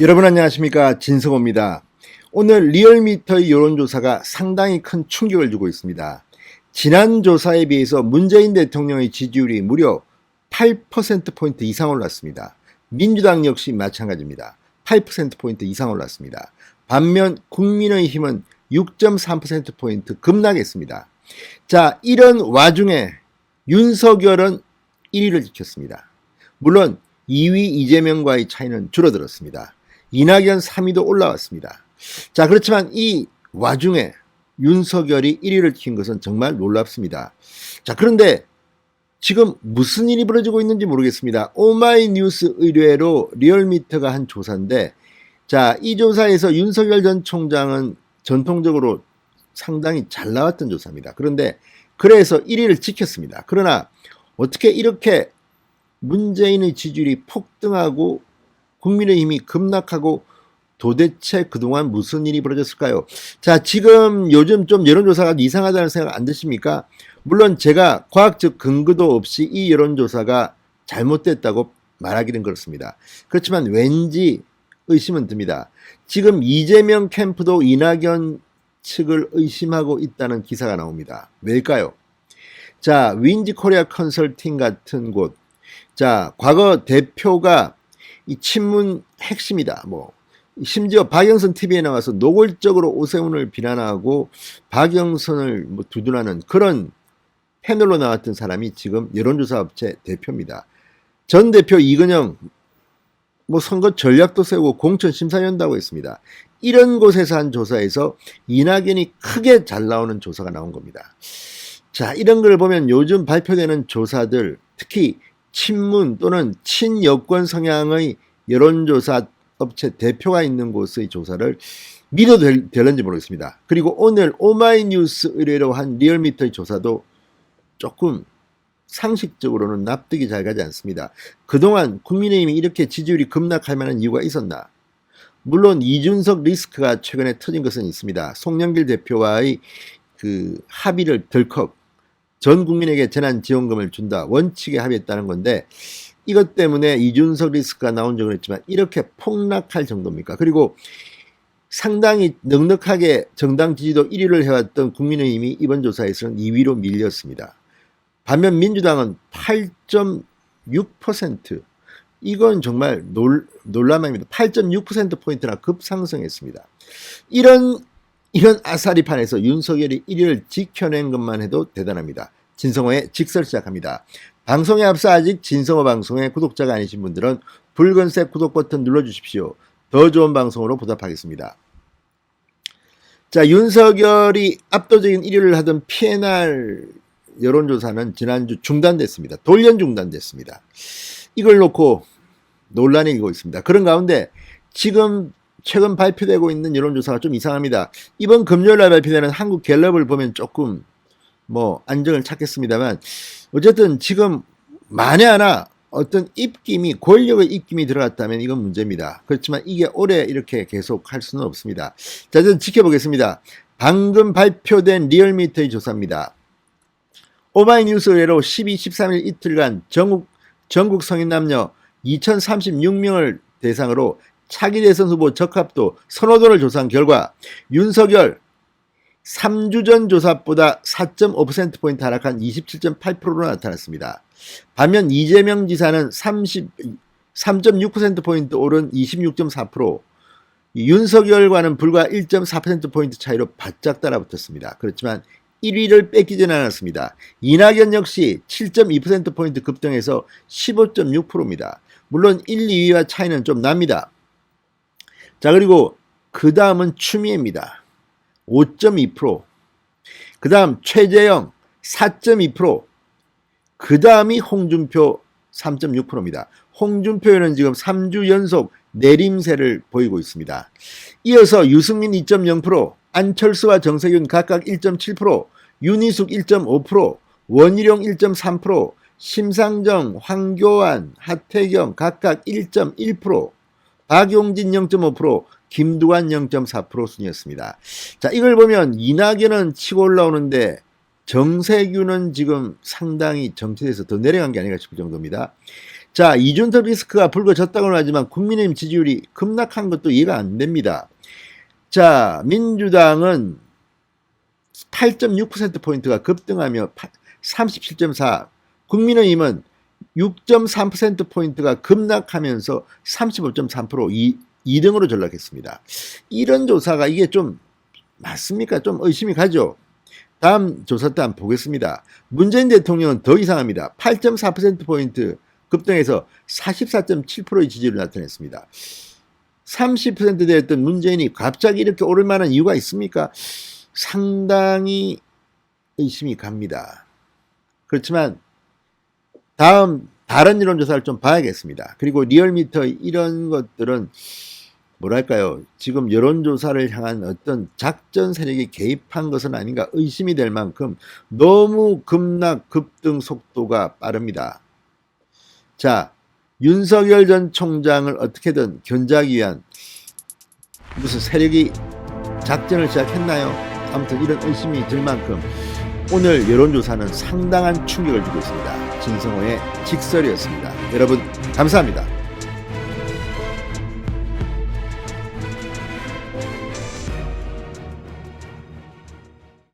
여러분 안녕하십니까, 진성호입니다. 오늘 리얼미터의 여론조사가 상당히 큰 충격을 주고 있습니다. 지난 조사에 비해서 문재인 대통령의 지지율이 무려 8%포인트 이상 올랐습니다. 민주당 역시 마찬가지입니다. 8%포인트 이상 올랐습니다. 반면 국민의힘은 6.3%포인트 급락했습니다. 자, 이런 와중에 윤석열은 1위를 지켰습니다. 물론 2위 이재명과의 차이는 줄어들었습니다. 이낙연 3위도 올라왔습니다. 자, 그렇지만 이 와중에 윤석열이 1위를 지킨 것은 정말 놀랍습니다. 자, 그런데 지금 무슨 일이 벌어지고 있는지 모르겠습니다. 오마이뉴스 의뢰로 리얼미터가 한 조사인데, 자, 이 조사에서 윤석열 전 총장은 전통적으로 상당히 잘 나왔던 조사입니다. 그런데 그래서 1위를 지켰습니다. 그러나 어떻게 이렇게 문재인의 지지율이 폭등하고 국민의힘이 급락하고 도대체 그동안 무슨 일이 벌어졌을까요? 자, 지금 요즘 좀 여론조사가 이상하다는 생각 안 드십니까? 물론 제가 과학적 근거도 없이 이 여론조사가 잘못됐다고 말하기는 그렇습니다. 그렇지만 왠지 의심은 듭니다. 지금 이재명 캠프도 이낙연 측을 의심하고 있다는 기사가 나옵니다. 왜일까요? 자, 윈지 코리아 컨설팅 같은 곳, 자, 과거 대표가 이 친문 핵심이다. 심지어 박영선 TV에 나와서 노골적으로 오세훈을 비난하고 박영선을 두둔하는 그런 패널로 나왔던 사람이 지금 여론조사 업체 대표입니다. 전 대표 이근영, 선거 전략도 세우고 공천 심사위원도 했습니다. 이런 곳에서 한 조사에서 이낙연이 크게 잘 나오는 조사가 나온 겁니다. 자, 이런 걸 보면 요즘 발표되는 조사들, 특히 친문 또는 친여권 성향의 여론조사 업체 대표가 있는 곳의 조사를 믿어도 될는지 모르겠습니다. 그리고 오늘 오마이뉴스 의뢰로 한 리얼미터의 조사도 조금 상식적으로는 납득이 잘 가지 않습니다. 그동안 국민의힘이 이렇게 지지율이 급락할 만한 이유가 있었나? 물론 이준석 리스크가 최근에 터진 것은 있습니다. 송영길 대표와의 그 합의를 덜컥 전 국민에게 재난지원금을 준다 원칙에 합의했다는 건데, 이것 때문에 이준석 리스크가 나온 적은 있지만 이렇게 폭락할 정도입니까? 그리고 상당히 넉넉하게 정당 지지도 1위를 해왔던 국민의힘이 이번 조사에서는 2위로 밀렸습니다. 반면 민주당은 8.6%, 이건 정말 놀라움입니다. 8.6%포인트나 급상승했습니다. 이런 아사리판에서 윤석열이 1위를 지켜낸 것만 해도 대단합니다. 진성호의 직설 시작합니다. 방송에 앞서 아직 진성호 방송의 구독자가 아니신 분들은 붉은색 구독 버튼 눌러주십시오. 더 좋은 방송으로 보답하겠습니다. 자, 윤석열이 압도적인 1위를 하던 PNR 여론조사는 지난주 중단됐습니다. 돌연 중단됐습니다. 이걸 놓고 논란이 일고 있습니다. 그런 가운데 지금 최근 발표되고 있는 여론조사가 좀 이상합니다. 이번 금요일날 발표되는 한국갤럽을 보면 조금 안정을 찾겠습니다만, 어쨌든 지금 만에 하나 어떤 입김이, 권력의 입김이 들어갔다면 이건 문제입니다. 그렇지만 이게 오래 이렇게 계속 할 수는 없습니다. 자, 저는 지켜보겠습니다. 방금 발표된 리얼미터의 조사입니다. 오마이뉴스 의뢰로 12, 13일 이틀간 전국 성인 남녀 2036명을 대상으로 차기 대선 후보 적합도 선호도를 조사한 결과 윤석열 3주 전 조사보다 4.5%포인트 하락한 27.8%로 나타났습니다. 반면 이재명 지사는 3.6%포인트 오른 26.4%, 윤석열과는 불과 1.4%포인트 차이로 바짝 따라붙었습니다. 그렇지만 1위를 뺏기지는 않았습니다. 이낙연 역시 7.2%포인트 급등해서 15.6%입니다. 물론 1, 2위와 차이는 좀 납니다. 자, 그리고 그 다음은 추미애입니다. 5.2%. 그 다음 최재형 4.2%. 그 다음이 홍준표 3.6%입니다. 홍준표는 지금 3주 연속 내림세를 보이고 있습니다. 이어서 유승민 2.0%, 안철수와 정세균 각각 1.7%, 윤희숙 1.5%, 원희룡 1.3%, 심상정, 황교안, 하태경 각각 1.1%, 박용진 0.5%, 김두관 0.4% 순이었습니다. 자, 이걸 보면 이낙연은 치고 올라오는데 정세균은 지금 상당히 정치에서 더 내려간 게 아닌가 싶을 정도입니다. 자, 이준석 리스크가 불거졌다고는 하지만 국민의힘 지지율이 급락한 것도 이해가 안 됩니다. 자, 민주당은 8.6%포인트가 급등하며 37.4, 국민의힘은 6.3%포인트가 급락하면서 35.3% 2등으로 전락했습니다. 이런 조사가 이게 좀 맞습니까? 좀 의심이 가죠. 다음 조사 때 한번 보겠습니다. 문재인 대통령은 더 이상합니다. 8.4%포인트 급등해서 44.7%의 지지를 나타냈습니다. 30%대였던 문재인이 갑자기 이렇게 오를 만한 이유가 있습니까? 상당히 의심이 갑니다. 그렇지만 다른 여론조사를 좀 봐야겠습니다. 그리고 리얼미터 이런 것들은 뭐랄까요, 지금 여론조사를 향한 어떤 작전 세력이 개입한 것은 아닌가 의심이 될 만큼 너무 급등 속도가 빠릅니다. 자, 윤석열 전 총장을 어떻게든 견제하기 위한 무슨 세력이 작전을 시작했나요? 아무튼 이런 의심이 들 만큼 오늘 여론조사는 상당한 충격을 주고 있습니다. 진성호의 직설이었습니다. 여러분 감사합니다.